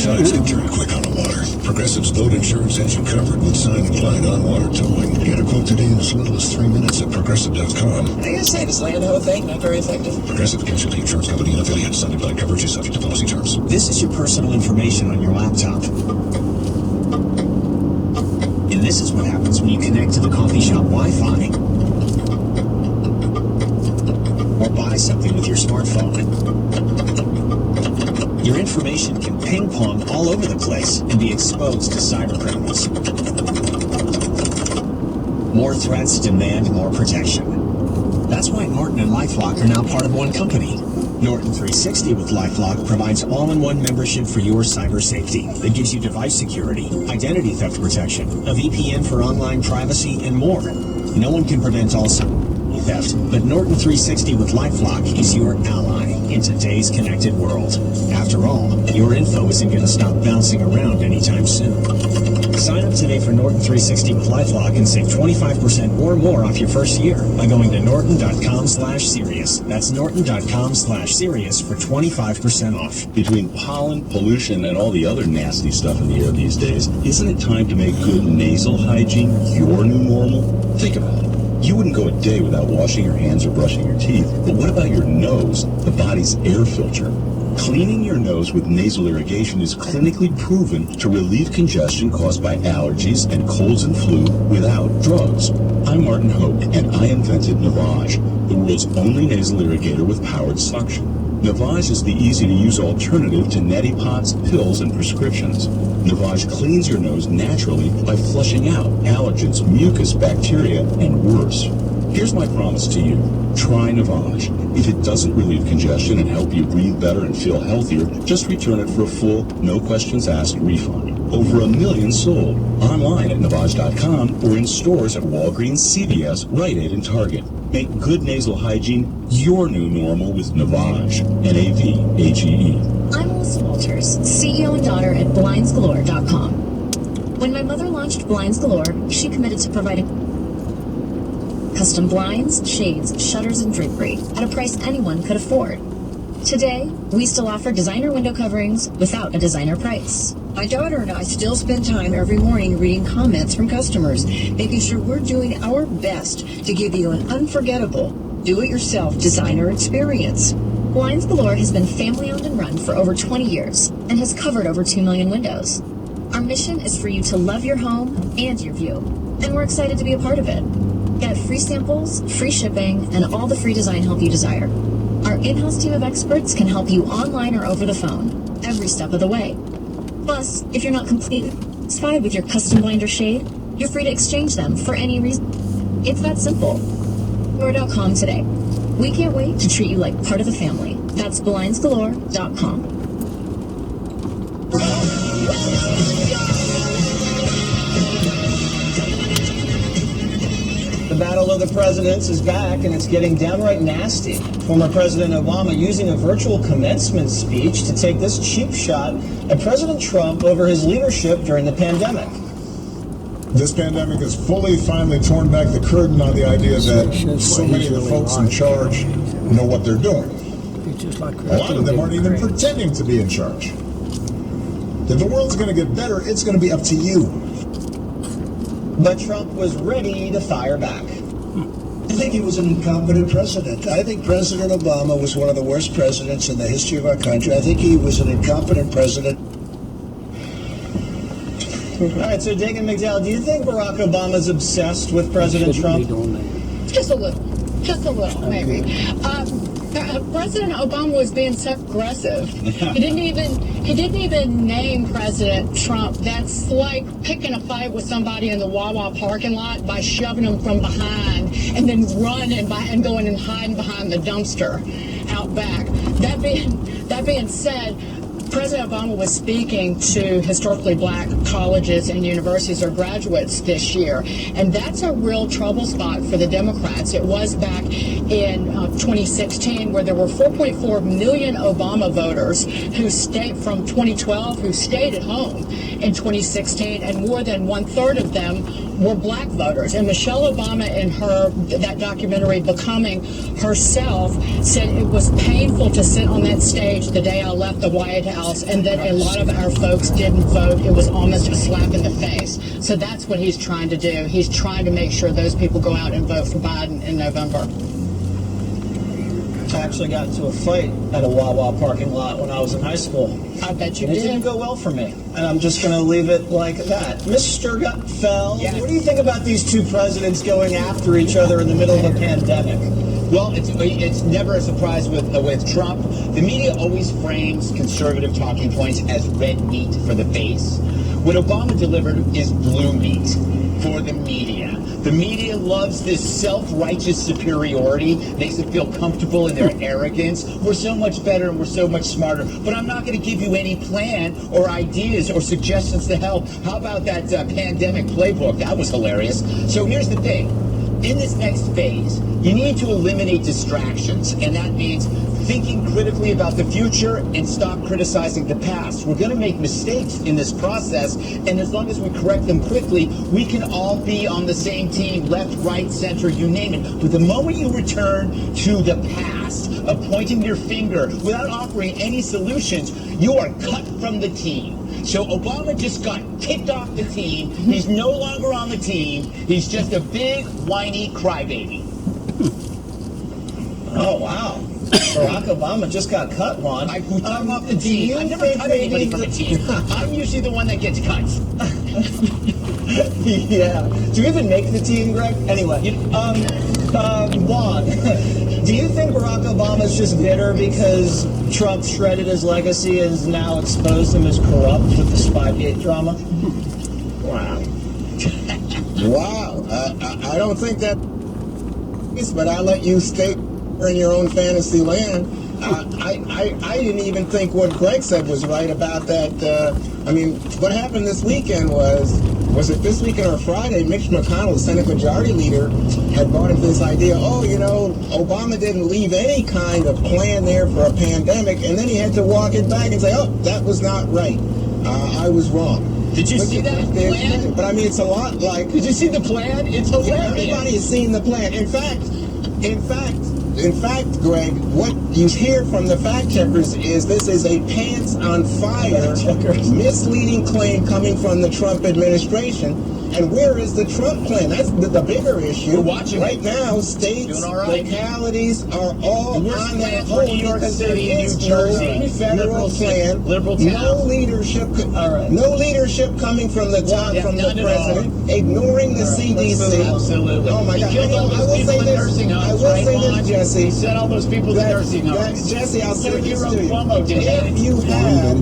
tides can turn quick on the water. Progressive's boat insurance has you covered with signed and applied on-water towing. Get a quote today in as little as 3 minutes at Progressive.com. I gotta say, this land ho thing, not very effective. Progressive Casualty Insurance Company and affiliates. Signed and applied coverage is subject to policy terms. This is your personal information on your laptop. And this is what happens when you connect to the coffee shop Wi-Fi. Or buy something with your smartphone. Your information can ping pong all over the place and be exposed to cyber criminals. More threats demand more protection. That's why Norton and LifeLock are now part of one company. Norton 360 with LifeLock provides all-in-one membership for your cyber safety that gives you device security, identity theft protection, a VPN for online privacy, and more. No one can prevent all cyber theft, but Norton 360 with LifeLock is your ally in today's connected world. After all, your info isn't going to stop bouncing around anytime soon. Sign up today for Norton 360 with LifeLock and save 25% or more off your first year by going to norton.com/Sirius. That's norton.com/Sirius for 25% off. Between pollen, pollution, and all the other nasty stuff in the air these days, isn't it time to make good nasal hygiene your new normal? Think about it. You wouldn't go a day without washing your hands or brushing your teeth, but what about your nose, the body's air filter? Cleaning your nose with nasal irrigation is clinically proven to relieve congestion caused by allergies and colds and flu without drugs. I'm Martin Hoke, and I invented Navage, the world's only nasal irrigator with powered suction. Navage is the easy-to-use alternative to neti pots, pills, and prescriptions. Navage cleans your nose naturally by flushing out allergens, mucus, bacteria, and worse. Here's my promise to you. Try Navage. If it doesn't relieve congestion and help you breathe better and feel healthier, just return it for a full, no-questions-asked refund. Over 1 million sold. Online at Navage.com or in stores at Walgreens, CVS, Rite Aid, and Target. Make good nasal hygiene your new normal with Navage. Navage. I'm Melissa Walters, CEO and daughter at BlindsGalore.com. When my mother launched Blinds Galore, she committed to providing custom blinds, shades, shutters, and drapery at a price anyone could afford. Today, we still offer designer window coverings without a designer price. My daughter and I still spend time every morning reading comments from customers, making sure we're doing our best to give you an unforgettable, do-it-yourself designer experience. Blinds Galore has been family-owned and run for over 20 years and has covered over 2 million windows. Our mission is for you to love your home and your view, and we're excited to be a part of it. Get free samples, free shipping, and all the free design help you desire. Our in-house team of experts can help you online or over the phone, every step of the way. Plus, if you're not completely satisfied with your custom blind or shade, you're free to exchange them for any reason. It's that simple. Galore.com today. We can't wait to treat you like part of the family. That's BlindsGalore.com. The battle of the presidents is back, and it's getting downright nasty. Former President Obama using a virtual commencement speech to take this cheap shot at President Trump over his leadership during the pandemic. This pandemic has finally torn back the curtain on the idea that so many of the folks in charge know what they're doing. A lot of them aren't even pretending to be in charge. If the world's going to get better, it's going to be up to you. But Trump was ready to fire back. I think he was an incompetent president. I think President Obama was one of the worst presidents in the history of our country. I think he was an incompetent president. All right, so Dagan McDowell, do you think Barack Obama's obsessed with President Trump? Just a little, maybe. President Obama was being so aggressive. He didn't even name President Trump. That's like picking a fight with somebody in the Wawa parking lot by shoving them from behind and then running and going and hiding behind the dumpster out back. That being said, President Obama was speaking to historically black colleges and universities or graduates this year, and that's a real trouble spot for the Democrats. It was back in 2016, where there were 4.4 million Obama voters who stayed from 2012 who stayed at home in 2016, and more than 1/3 of them were black voters. And Michelle Obama, in that documentary Becoming herself, said it was painful to sit on that stage the day I left the White House, and that a lot of our folks didn't vote. It was almost a slap in the face. So that's what he's trying to do. He's trying to make sure those people go out and vote for Biden in November. I actually got into a fight at a Wawa parking lot when I was in high school. I bet you It did. didn't go well for me, and I'm just going to leave it like that. Mr. Gutfeld, Yeah. what do you think about these two presidents going after each other in the middle of a pandemic? Well, it's never a surprise with Trump. The media always frames conservative talking points as red meat for the base. What Obama delivered is blue meat for the media. The media loves this self-righteous superiority, makes them feel comfortable in their arrogance. We're so much better and we're so much smarter. But I'm not going to give you any plan or ideas or suggestions to help. How about that pandemic playbook? That was hilarious. So here's the thing. In this next phase, you need to eliminate distractions, and that means thinking critically about the future and stop criticizing the past. We're going to make mistakes in this process, and as long as we correct them quickly, we can all be on the same team, left, right, center, you name it. But the moment you return to the past, of pointing your finger without offering any solutions, you are cut from the team. So Obama just got kicked off the team. He's no longer on the team. He's just a big, whiny crybaby. Oh, wow. Barack Obama just got cut, Juan. Who took him off the team? I've never cut anybody from the team. I'm usually the one that gets cut. Yeah. Do you even make the team, Greg? Anyway, Juan, do you think Barack Obama's just bitter because Trump shredded his legacy and has now exposed him as corrupt with the Spygate drama? Wow. Wow. I don't think that is, but I'll let you state in your own fantasy land. I didn't even think what Greg said was right about that. I mean, what happened this weekend was it this weekend or Friday, Mitch McConnell, the Senate Majority Leader, had brought up this idea, Obama didn't leave any kind of plan there for a pandemic, and then he had to walk it back and say, that was not right. I was wrong. Did you see that plan? But I mean, it's a lot like... Did you see the plan? It's hilarious. Yeah, everybody has seen the plan. In fact, Greg, what you hear from the fact checkers is this is a pants on fire, misleading claim coming from the Trump administration. And where is the Trump plan? That's the bigger issue. We're watching right now. States, localities are all on their own because there is no federal plan. No leadership. No leadership coming from the top, from the president. Ignoring the CDC. Absolutely. Oh my God! He killed all those people in nursing homes. I will say this, Jesse. He sent all those people to nursing homes. Jesse, I'll say this to you. Cuomo did that. If you have,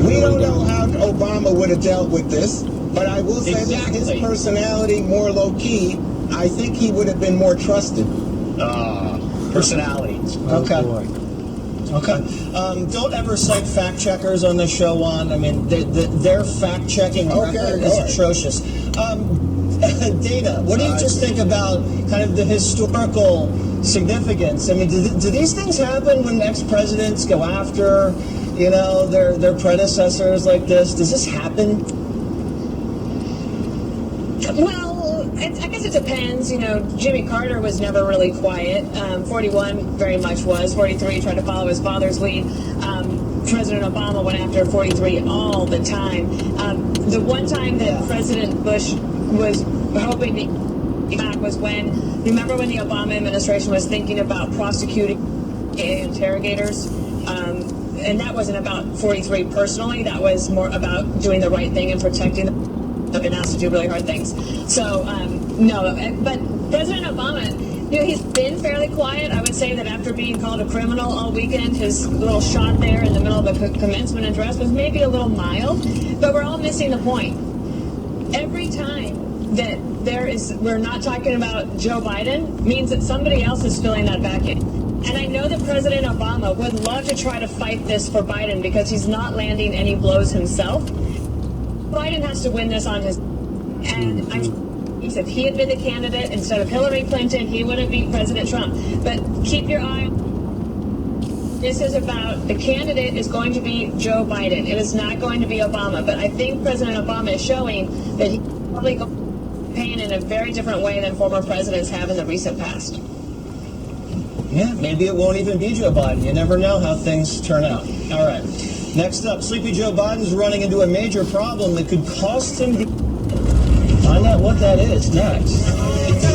we don't know how Obama would have dealt with this. But I will say that his personality, more low-key, I think he would have been more trusted. Personality. Okay. Okay. Don't ever cite fact checkers on the show, Juan. I mean, their fact-checking record is atrocious. Data, what do you just think about kind of the historical significance? I mean, do these things happen when ex-presidents go after, their predecessors like this? Does this happen? Well, I guess it depends. Jimmy Carter was never really quiet. 41 very much was. 43 tried to follow his father's lead. President Obama went after 43 all the time. The one time that President Bush was hoping to get back was remember when the Obama administration was thinking about prosecuting interrogators? And that wasn't about 43 personally. That was more about doing the right thing and protecting them. Have been asked to do really hard things. So, no, but President Obama, he's been fairly quiet. I would say that after being called a criminal all weekend, his little shot there in the middle of the commencement address was maybe a little mild, but we're all missing the point. Every time that we're not talking about Joe Biden means that somebody else is filling that vacuum. And I know that President Obama would love to try to fight this for Biden because he's not landing any blows himself. Biden has to win this on his, and If he had been the candidate instead of Hillary Clinton, he would have beat President Trump. But keep your eye on this. Is about the candidate is going to be Joe Biden. It is not going to be Obama. But I think President Obama is showing that he's probably going to campaign in a very different way than former presidents have in the recent past. Yeah, maybe it won't even be Joe Biden. You never know how things turn out. All right. Next up, Sleepy Joe Biden's running into a major problem that could cost him the... Find out what that is next.